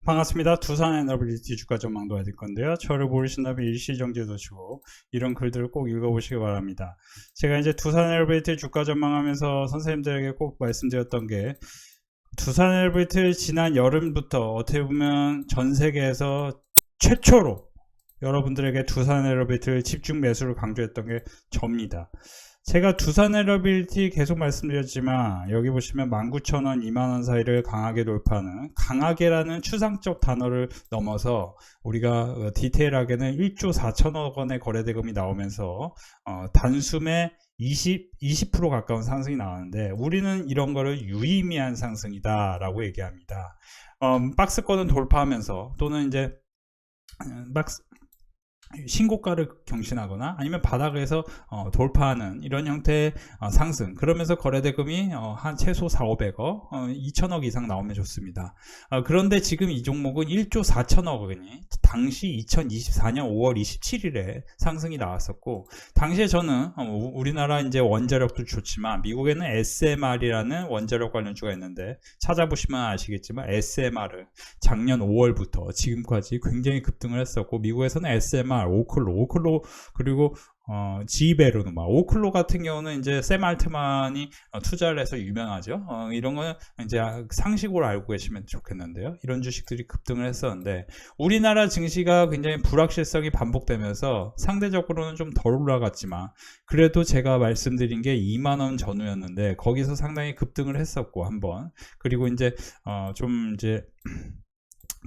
반갑습니다. 두산 에너빌리티 주가 전망도 해드릴 건데요. 저를 모르신다면 일시정지도 주고 이런 글들을 꼭 읽어보시기 바랍니다. 제가 이제 두산 에너빌리티 주가 전망하면서 선생님들에게 꼭 말씀드렸던 게 두산 에너빌리티 지난 여름부터 어떻게 보면 전 세계에서 최초로 여러분들에게 두산 에너빌리티 집중 매수를 강조했던 게 접니다. 제가 두산 에너빌리티 계속 말씀드렸지만 여기 보시면 19,000원, 20,000원 사이를 강하게 돌파하는 강하게라는 추상적 단어를 넘어서 우리가 디테일하게는 1조 4천억 원의 거래대금이 나오면서 단숨에 20% 가까운 상승이 나왔는데 우리는 이런 거를 유의미한 상승이다 라고 얘기합니다. 박스권은 돌파하면서 또는 이제 신고가를 경신하거나 아니면 바닥에서 돌파하는 이런 형태의 상승, 그러면서 거래대금이 한 최소 4,500억 2천억 이상 나오면 좋습니다. 그런데 지금 이 종목은 1조 4천억 원이 당시 2024년 5월 27일에 상승이 나왔었고, 당시에 저는 우리나라 이제 원자력도 좋지만 미국에는 SMR이라는 원자력 관련주가 있는데 찾아보시면 아시겠지만 SMR을 작년 5월부터 지금까지 굉장히 급등을 했었고, 미국에서는 SMR, 오클로 그리고 지베르누마, 오클로 같은 경우는 이제 샘 알트만이 투자를 해서 유명하죠. 이런 거는 이제 상식으로 알고 계시면 좋겠는데요. 이런 주식들이 급등을 했었는데 우리나라 증시가 굉장히 불확실성이 반복되면서 상대적으로는 좀 덜 올라갔지만 그래도 제가 말씀드린 게 2만원 전후였는데 거기서 상당히 급등을 했었고 한번, 그리고 이제 좀 이제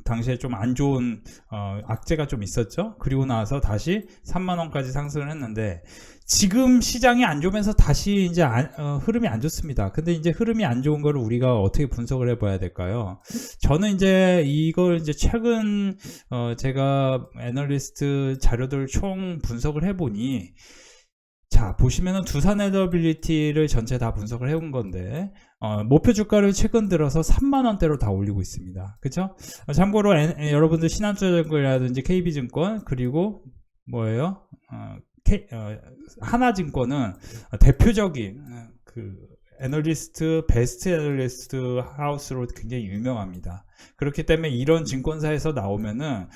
당시에 좀 안 좋은 악재가 좀 있었죠. 그리고 나서 다시 3만원까지 상승을 했는데 지금 시장이 안 좋으면서 다시 이제 흐름이 안 좋습니다. 근데 이제 흐름이 안 좋은 거를 우리가 어떻게 분석을 해봐야 될까요? 저는 이제 이걸 이제 최근 제가 애널리스트 자료들 총 분석을 해보니, 자 보시면은 두산 에너빌리티를 전체 다 분석을 해온 건데 목표 주가를 최근 들어서 3만원대로 다 올리고 있습니다. 그쵸? 참고로 여러분들 신한투자증권이라든지 KB증권 그리고 뭐예요? 하나증권은 대표적인 그 애널리스트, 베스트 애널리스트 하우스로 굉장히 유명합니다. 그렇기 때문에 이런 증권사에서 나오면은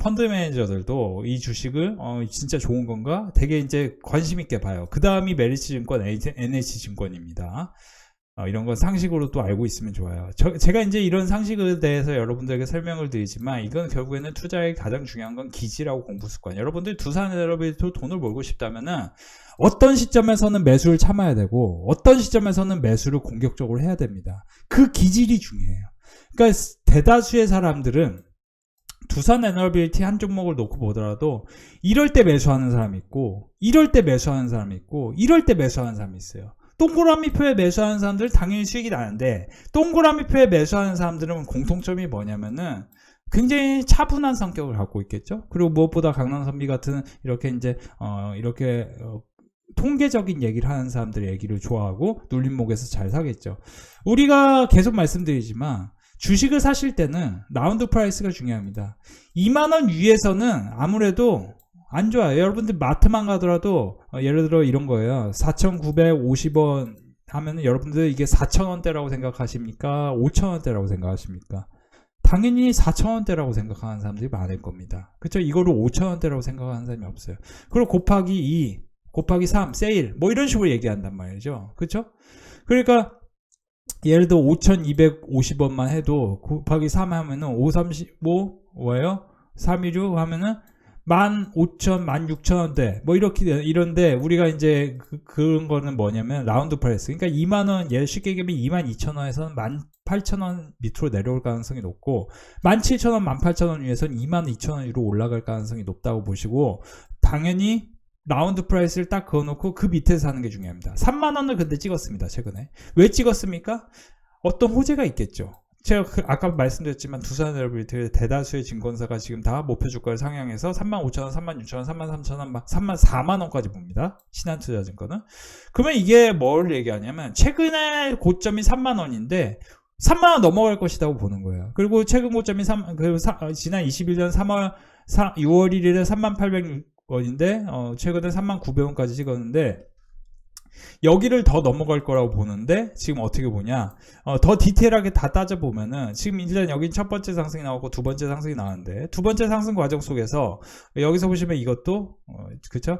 펀드 매니저들도 이 주식을 진짜 좋은 건가 되게 이제 관심 있게 봐요. 그 다음이 메리츠증권, NH증권입니다. 이런 건 상식으로 또 알고 있으면 좋아요. 제가 이제 이런 상식에 대해서 여러분들에게 설명을 드리지만 이건 결국에는 투자의 가장 중요한 건 기지라고 공부 습관. 여러분들이 두산 에너빌리티로 돈을 벌고 싶다면은 어떤 시점에서는 매수를 참아야 되고 어떤 시점에서는 매수를 공격적으로 해야 됩니다. 그 기질이 중요해요. 그러니까 대다수의 사람들은 두산 에너빌리티 한 종목을 놓고 보더라도 이럴 때 매수하는 사람이 있고 이럴 때 매수하는 사람이 있고 이럴 때 매수하는 사람이 있어요. 동그라미표에 매수하는 사람들은 당연히 수익이 나는데 동그라미표에 매수하는 사람들은 공통점이 뭐냐면은 굉장히 차분한 성격을 갖고 있겠죠. 그리고 무엇보다 강남선비 같은 이렇게 이제 이렇게 통계적인 얘기를 하는 사람들의 얘기를 좋아하고 눌림목에서 잘 사겠죠. 우리가 계속 말씀드리지만 주식을 사실 때는 라운드 프라이스가 중요합니다. 2만원 위에서는 아무래도 안 좋아요. 여러분들 마트만 가더라도 예를 들어 이런 거예요. 4,950원 하면은 여러분들 이게 4,000원대라고 생각하십니까? 5,000원대라고 생각하십니까? 당연히 4,000원대라고 생각하는 사람들이 많을 겁니다. 그쵸? 이거를 5,000원대라고 생각하는 사람이 없어요. 그리고 곱하기 2, 곱하기 3, 세일 뭐 이런 식으로 얘기한단 말이죠. 그쵸? 그러니까 예를 들어 5,250원만 해도 곱하기 3 하면은 535 뭐예요? 316 하면은 15,000, 16,000원대 뭐 이렇게 이런데 우리가 이제 그런 거는 뭐냐면 라운드 프라이스. 그러니까 2만원, 예를 쉽게 얘기하면 22,000원에서는 18,000원 밑으로 내려올 가능성이 높고 17,000원, 18,000원 위에서는 22,000원 위로 올라갈 가능성이 높다고 보시고, 당연히 라운드 프라이스를 딱 그어놓고 그 밑에서 사는 게 중요합니다. 3만원을 근데 찍었습니다. 최근에. 왜 찍었습니까? 어떤 호재가 있겠죠. 제가 아까 말씀드렸지만 두산 에너빌리티 대다수의 증권사가 지금 다 목표 주가를 상향해서 35,000원, 36,000원, 33,000원, 34만원까지 봅니다. 신한투자증권은. 그러면 이게 뭘 얘기하냐면 최근에 고점이 3만원인데 3만원 넘어갈 것이라고 보는 거예요. 그리고 최근 고점이 지난 21년 6월 1일에 38,000원인데 최근에 39,000원까지 찍었는데 여기를 더 넘어갈 거라고 보는데 지금 어떻게 보냐, 더 디테일하게 다 따져보면은 지금 일단 여긴 첫 번째 상승이 나오고 두 번째 상승이 나왔는데, 두 번째 상승 과정 속에서 여기서 보시면 이것도 그쵸?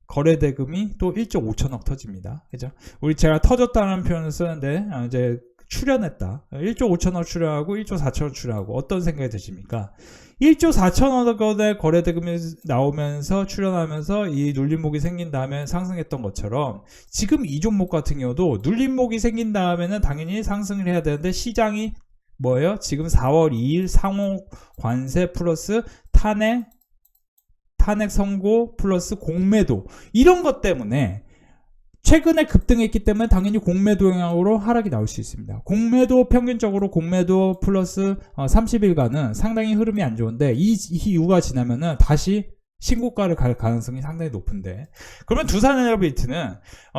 거래 대금이 또 1조 5천억 터집니다. 그죠? 제가 터졌다는 표현을 쓰는데 이제 출연했다. 1조 5천억 출연하고 1조 4천억 출연하고 어떤 생각이 드십니까? 1조 4천억 원의 거래 대금이 나오면서 출연하면서 이 눌림목이 생긴 다음에 상승했던 것처럼, 지금 이 종목 같은 경우도 눌림목이 생긴 다음에는 당연히 상승을 해야 되는데, 시장이 뭐예요? 지금 4월 2일 상호 관세 플러스 탄핵 선고 플러스 공매도, 이런 것 때문에 최근에 급등했기 때문에 당연히 공매도 영향으로 하락이 나올 수 있습니다. 공매도, 평균적으로 공매도 플러스 30일간은 상당히 흐름이 안 좋은데, 이 이유가 지나면은 다시 신고가를 갈 가능성이 상당히 높은데, 그러면 두산에너비티는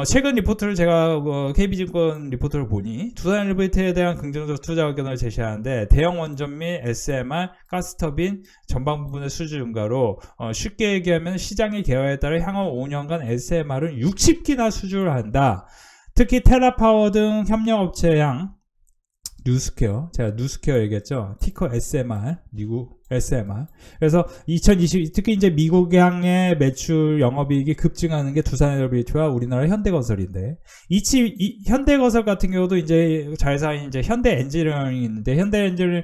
최근 리포트를 제가 KB증권 리포트를 보니 두산에너비티에 대한 긍정적 투자 의견을 제시하는데, 대형 원전 및 SMR, 가스터빈 전방 부분의 수주 증가로 쉽게 얘기하면 시장의 개화에 따라 향후 5년간 SMR은 60기나 수주를 한다. 특히 테라파워 등 협력업체양 뉴스퀘어, 제가 뉴스퀘어 얘기했죠. 티커 SMR, 미국 SMR. 그래서 2020, 특히 이제 미국향의 매출 영업이익이 급증하는 게 두산에너비티와 우리나라 현대건설인데, 현대건설 같은 경우도 이제 자회사인 이제 현대엔지니어링이 있는데, 현대엔지니어링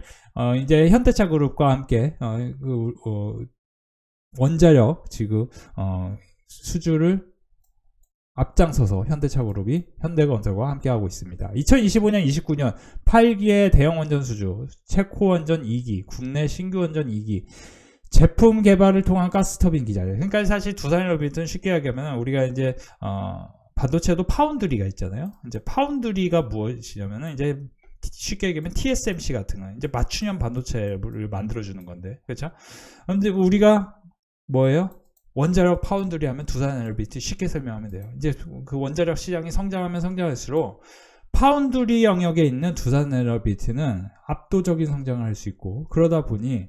이제 현대차 그룹과 함께 원자력 지금 수주를 앞장서서 현대차 그룹이 현대건설과 함께하고 있습니다. 2025년, 29년 8기의 대형 원전 수주, 체코 원전 2기, 국내 신규 원전 2기, 제품 개발을 통한 가스터빈 기자재. 그러니까 사실 두산에너비티는 쉽게 얘기하면, 우리가 이제 반도체도 파운드리가 있잖아요. 이제 파운드리가 무엇이냐면은 이제 쉽게 얘기하면 TSMC 같은 거, 이제 맞춤형 반도체를 만들어주는 건데, 그렇죠? 근데 우리가 뭐예요? 원자력 파운드리 하면 두산에너비티 쉽게 설명하면 돼요. 이제 그 원자력 시장이 성장하면 성장할수록 파운드리 영역에 있는 두산에너비티는 압도적인 성장을 할 수 있고, 그러다 보니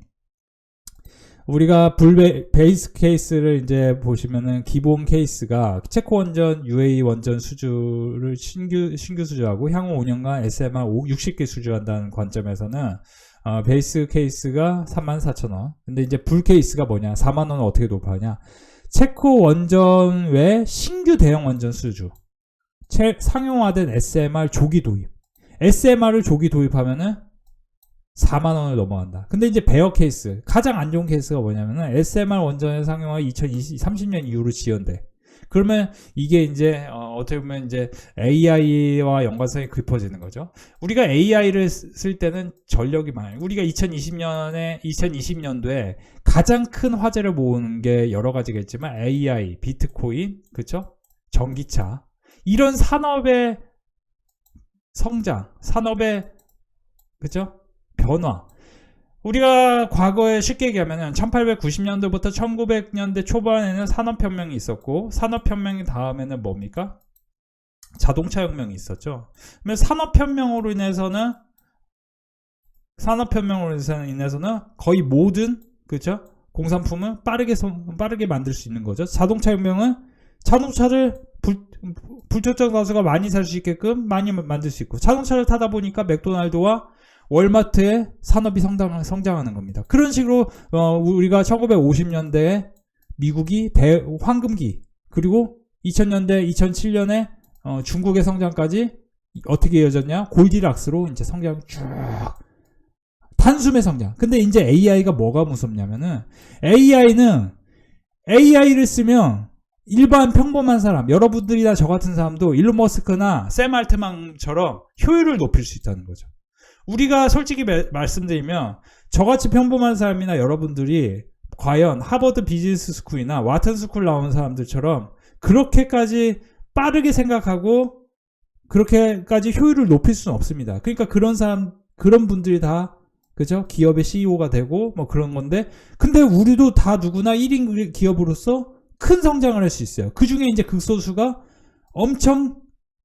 우리가 베이스 케이스를 이제 보시면은 기본 케이스가 체코 원전, UAE 원전 수주를 신규 수주하고 향후 5년간 SMR 60개 수주한다는 관점에서는 베이스 케이스가 34,000원. 근데 이제 불 케이스가 뭐냐? 4만원을 어떻게 도파하냐? 체코 원전 외 신규 대형 원전 수주. 상용화된 SMR 조기 도입. SMR을 조기 도입하면은 4만원을 넘어간다. 근데 이제 베어 케이스. 가장 안 좋은 케이스가 뭐냐면은 SMR 원전의 상용화 2030년 이후로 지연돼. 그러면 이게 이제 어떻게 보면 이제 AI와 연관성이 깊어지는 거죠. 우리가 AI를 쓸 때는 전력이 많아요. 우리가 2020년도에 가장 큰 화제를 모으는 게 여러 가지가 있지만, AI, 비트코인, 그쵸? 전기차, 이런 산업의 성장, 산업의 그쵸? 변화. 우리가 과거에 쉽게 얘기하면 1890년도부터 1900년대 초반에는 산업혁명이 있었고, 산업혁명 다음에는 뭡니까? 자동차혁명이 있었죠. 그러면 산업혁명으로 인해서는 거의 모든, 그죠? 공산품을 빠르게 만들 수 있는 거죠. 자동차혁명은 자동차를 불특정 다수가 많이 살 수 있게끔 많이 만들 수 있고, 자동차를 타다 보니까 맥도날드와 월마트의 산업이 성장하는 겁니다. 그런 식으로 우리가 1950년대에 미국이 황금기, 그리고 2000년대, 2007년에 중국의 성장까지 어떻게 이어졌냐? 골디락스로 이제 성장 쭉, 단숨에 성장. 근데 이제 AI가 뭐가 무섭냐면은, AI를 쓰면 일반 평범한 사람, 여러분들이나 저 같은 사람도 일론 머스크나 샘 알트만처럼 효율을 높일 수 있다는 거죠. 우리가 솔직히 말씀드리면, 저같이 평범한 사람이나 여러분들이 과연 하버드 비즈니스 스쿨이나 와튼 스쿨 나오는 사람들처럼 그렇게까지 빠르게 생각하고 그렇게까지 효율을 높일 수는 없습니다. 그러니까 그런 분들이 다, 그죠? 기업의 CEO가 되고 뭐 그런 건데, 근데 우리도 다 누구나 1인 기업으로서 큰 성장을 할 수 있어요. 그 중에 이제 극소수가 엄청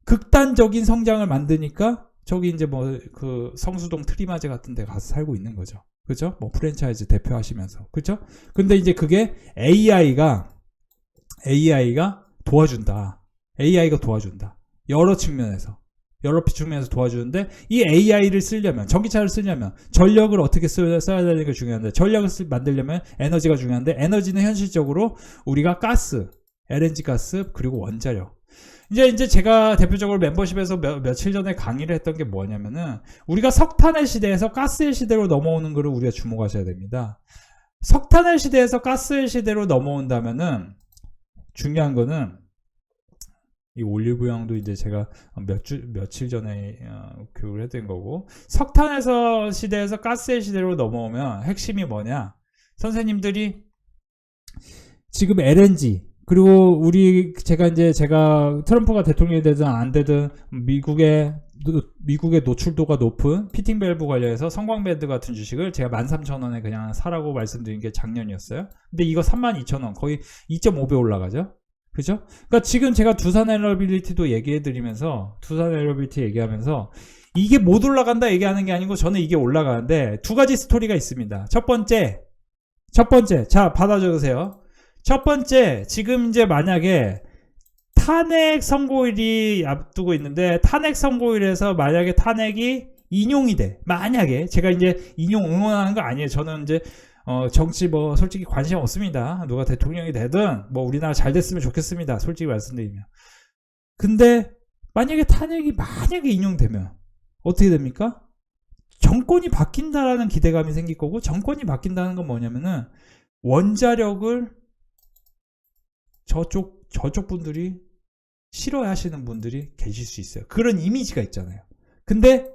극단적인 성장을 만드니까 저기 이제 뭐 그 성수동 트리마제 같은 데 가서 살고 있는 거죠. 그죠? 뭐 프랜차이즈 대표하시면서. 그죠? 근데 이제 그게 AI가 도와준다. AI가 도와준다. 여러 측면에서 도와주는데, 이 AI를 쓰려면, 전기차를 쓰려면 전력을 어떻게 써야 되는 게 중요한데, 전력을 만들려면 에너지가 중요한데, 에너지는 현실적으로 우리가 가스, LNG 가스, 그리고 원자력. 이제 제가 대표적으로 멤버십에서 며칠 전에 강의를 했던 게 뭐냐면은, 우리가 석탄의 시대에서 가스의 시대로 넘어오는 거를 우리가 주목하셔야 됩니다. 석탄의 시대에서 가스의 시대로 넘어온다면은, 중요한 거는, 이 올리브영도 이제 제가 며칠 전에 교육을 했던 거고, 석탄에서 시대에서 가스의 시대로 넘어오면 핵심이 뭐냐? 선생님들이 지금 LNG, 그리고 제가 트럼프가 대통령이 되든 안 되든 미국의 노출도가 높은 피팅 밸브 관련해서 성광밴드 같은 주식을 제가 13,000원에 그냥 사라고 말씀드린 게 작년이었어요. 근데 이거 32,000원, 거의 2.5배 올라가죠. 그죠? 그러니까 지금 제가 두산 엘러빌리티도 얘기하면서 이게 못 올라간다 얘기하는 게 아니고, 저는 이게 올라가는데 두 가지 스토리가 있습니다. 첫 번째, 자, 받아 적으세요. 첫 번째, 지금 이제 만약에 탄핵 선고일이 앞두고 있는데, 탄핵 선고일에서 만약에 탄핵이 인용이 돼. 만약에, 제가 이제 인용 응원하는 거 아니에요. 저는 이제 정치 솔직히 관심 없습니다. 누가 대통령이 되든 우리나라 잘 됐으면 좋겠습니다. 솔직히 말씀드리면. 근데 만약에 탄핵이 인용되면 어떻게 됩니까? 정권이 바뀐다라는 기대감이 생길 거고, 정권이 바뀐다는 건 뭐냐면은 원자력을 저쪽 분들이 싫어하시는 분들이 계실 수 있어요. 그런 이미지가 있잖아요. 근데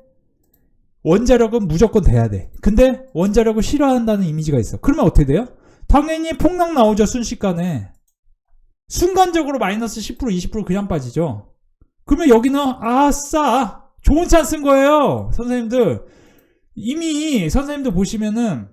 원자력은 무조건 돼야 돼. 근데 원자력을 싫어한다는 이미지가 있어. 그러면 어떻게 돼요? 당연히 폭락 나오죠. 순식간에. 순간적으로 마이너스 10% 20% 그냥 빠지죠. 그러면 여기는 아싸 좋은 찬스인 거예요. 선생님들 이미 선생님들 보시면은,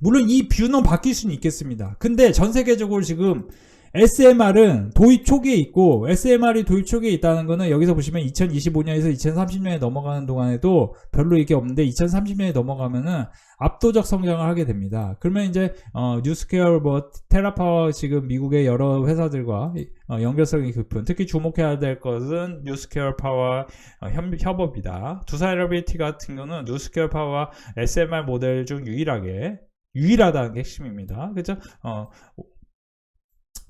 물론 이 뷰는 바뀔 수는 있겠습니다. 근데 전 세계적으로 지금 SMR은 도입 초기에 있고, SMR이 도입 초기에 있다는 거는 여기서 보시면 2025년에서 2030년에 넘어가는 동안에도 별로 이게 없는데, 2030년에 넘어가면은 압도적 성장을 하게 됩니다. 그러면 이제 뉴스케어 테라파워, 지금 미국의 여러 회사들과 연결성이 깊은, 특히 주목해야 될 것은 뉴스케어 파워 협업이다. 두산엘러빌리티 같은 경우는 뉴스케어 파워와 SMR 모델 중 유일하다는 게 핵심입니다. 그죠?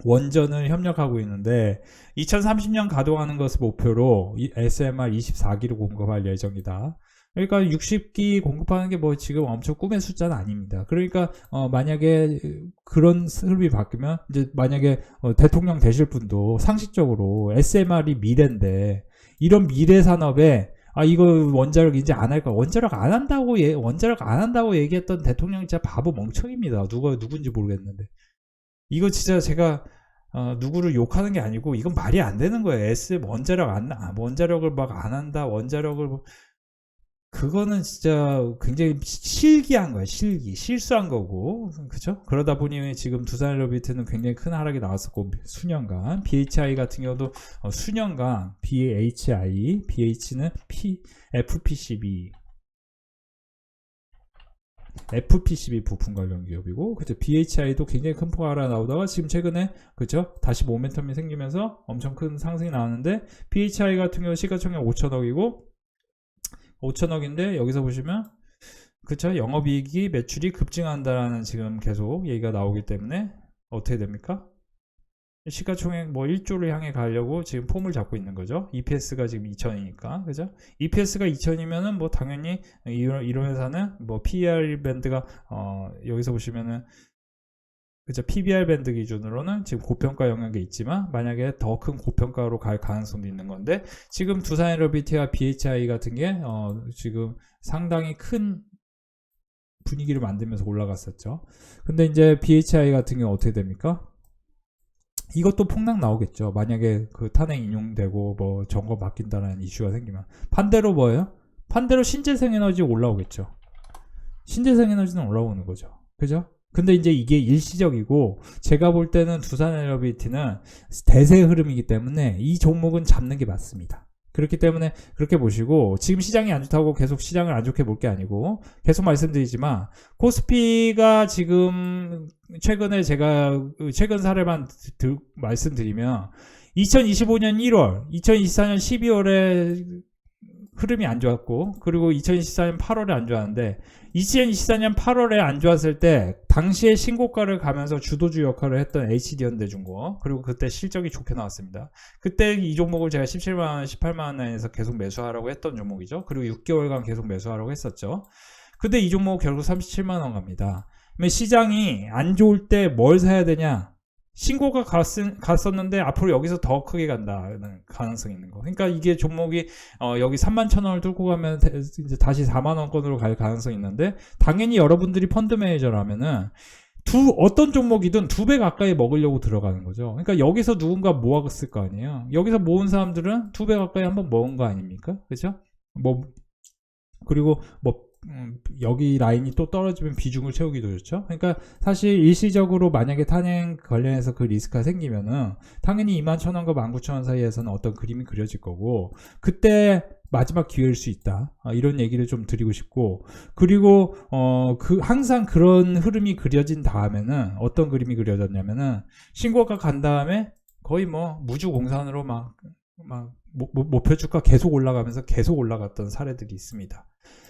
원전을 협력하고 있는데 2030년 가동하는 것을 목표로 SMR 24기를 공급할 예정이다. 그러니까 60기 공급하는 게 지금 엄청 꿈의 숫자는 아닙니다. 그러니까 만약에 그런 흐름이 바뀌면, 이제 만약에 대통령 되실 분도 상식적으로 SMR이 미래인데, 이런 미래 산업에 이거 원자력 이제 안 할까? 원자력 안 한다고 얘기했던 대통령 진짜 바보 멍청입니다. 누군지 모르겠는데. 이거 진짜 제가 누구를 욕하는 게 아니고, 이건 말이 안 되는 거예요. 원자력을 막 안 한다. 그거는 진짜 굉장히 실기한 거예요. 실수한 거고, 그죠? 그러다 보니 지금 두산엘러빌리티는 굉장히 큰 하락이 나왔었고, 수년간. BHI 같은 경우도 수년간 BH는 FPCB 부품 관련 기업이고, 그죠? BHI도 굉장히 큰 폭 하락 나오다가 지금 최근에, 그죠? 다시 모멘텀이 생기면서 엄청 큰 상승이 나왔는데, BHI 같은 경우 시가총액 5천억인데 여기서 보시면, 그쵸? 영업이익이 매출이 급증한다라는 지금 계속 얘기가 나오기 때문에 어떻게 됩니까? 시가총액 1조를 향해 가려고 지금 폼을 잡고 있는 거죠. EPS가 지금 2,000이니까, 그죠? EPS가 2,000이면은 당연히 이런 회사는 PER 밴드가 여기서 보시면은, 그죠? PBR 밴드 기준으로는 지금 고평가 영역에 있지만, 만약에 더 큰 고평가로 갈 가능성도 있는 건데, 지금 두산엘러빌리티와 BHI 같은 게 지금 상당히 큰 분위기를 만들면서 올라갔었죠. 근데 이제 BHI 같은 경우 어떻게 됩니까? 이것도 폭락 나오겠죠. 만약에 그 탄핵 인용되고 정권 바뀐다는 이슈가 생기면. 반대로 뭐예요? 반대로 신재생에너지 올라오겠죠. 신재생에너지는 올라오는 거죠. 그죠? 근데 이제 이게 일시적이고, 제가 볼 때는 두산엘러빌리티는 대세 흐름이기 때문에 이 종목은 잡는 게 맞습니다. 그렇기 때문에 그렇게 보시고, 지금 시장이 안 좋다고 계속 시장을 안 좋게 볼 게 아니고, 계속 말씀드리지만, 코스피가 지금 최근에 제가 최근 사례만 말씀드리면, 2025년 1월, 2024년 12월에 흐름이 안 좋았고, 그리고 2024년 8월에 안 좋았는데, 2024년 8월에 안 좋았을 때 당시에 신고가를 가면서 주도주 역할을 했던 HD현대중공업, 그리고 그때 실적이 좋게 나왔습니다. 그때 이 종목을 제가 17만원, 18만원에서 계속 매수하라고 했던 종목이죠. 그리고 6개월간 계속 매수하라고 했었죠. 근데 이 종목 결국 37만원 갑니다. 시장이 안 좋을 때 뭘 사야 되냐? 신고가 갔었는데 앞으로 여기서 더 크게 간다는 가능성이 있는 거. 그러니까 이게 종목이 여기 31,000원을 뚫고 가면 이제 다시 4만원권으로 갈 가능성이 있는데, 당연히 여러분들이 펀드 매니저라면은 어떤 종목이든 2배 가까이 먹으려고 들어가는 거죠. 그러니까 여기서 누군가 모았을 거 아니에요. 여기서 모은 사람들은 2배 가까이 한번 먹은 거 아닙니까? 그죠? 그리고 여기 라인이 또 떨어지면 비중을 채우기도 좋죠. 그러니까 사실 일시적으로 만약에 탄핵 관련해서 그 리스크가 생기면은 당연히 21,000원과 19,000원 사이에서는 어떤 그림이 그려질 거고, 그때 마지막 기회일 수 있다. 이런 얘기를 좀 드리고 싶고, 그리고 항상 그런 흐름이 그려진 다음에는 어떤 그림이 그려졌냐면은 신고가 간 다음에 거의 무주공산으로 목표주가 계속 올라가면서 계속 올라갔던 사례들이 있습니다.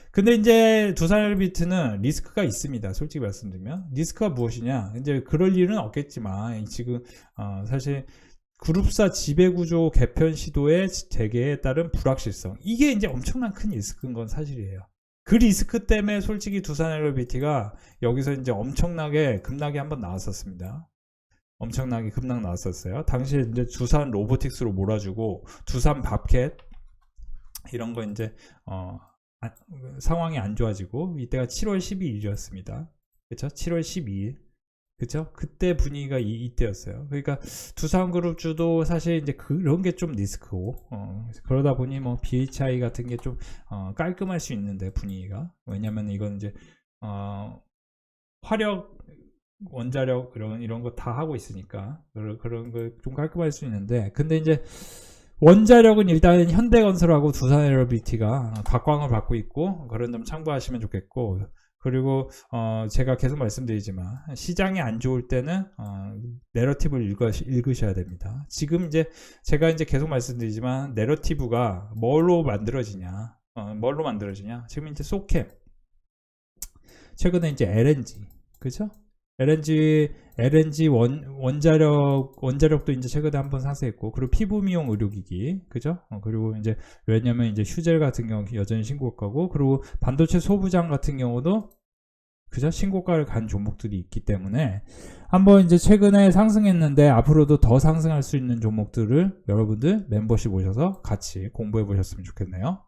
근데 이제 두산헬비트는 리스크가 있습니다. 솔직히 말씀드리면 리스크가 무엇이냐, 이제 그럴 일은 없겠지만 지금 사실 그룹사 지배구조 개편 시도의 재개에 따른 불확실성, 이게 이제 엄청난 큰 리스크인 건 사실이에요. 그 리스크 때문에 솔직히 두산헬비트가 여기서 이제 엄청나게 급락이 한번 나왔었습니다. 엄청나게 급락 나왔었어요. 당시에 이제 두산 로보틱스로 몰아주고 두산 밥캣 이런 거 이제 상황이 안 좋아지고, 이때가 7월 12일이었습니다. 그쵸? 7월 12일. 그쵸? 그때 분위기가 이때였어요. 그러니까 두산그룹주도 사실 이제 그런 게 좀 리스크고, 그러다 보니 BHI 같은 게 좀 깔끔할 수 있는데 분위기가. 왜냐면 이건 이제 화력, 원자력 이런 거 다 하고 있으니까 그런 거 좀 깔끔할 수 있는데, 근데 이제 원자력은 일단 현대건설하고 두산에너비티가 각광을 받고 있고, 그런 점 참고하시면 좋겠고, 그리고 제가 계속 말씀드리지만 시장이 안 좋을 때는 내러티브를 읽으셔야 됩니다. 지금 이제 제가 이제 계속 말씀드리지만 내러티브가 뭘로 만들어지냐, 지금 이제 소캠, 최근에 이제 LNG, 그죠? LNG 원자력도 이제 최근에 한번 상승했고, 그리고 피부미용 의료기기, 그죠? 그리고 이제 왜냐면 이제 휴젤 같은 경우 여전히 신고가고, 그리고 반도체 소부장 같은 경우도 그죠? 신고가를 간 종목들이 있기 때문에 한번 이제 최근에 상승했는데 앞으로도 더 상승할 수 있는 종목들을 여러분들 멤버십 오셔서 같이 공부해 보셨으면 좋겠네요.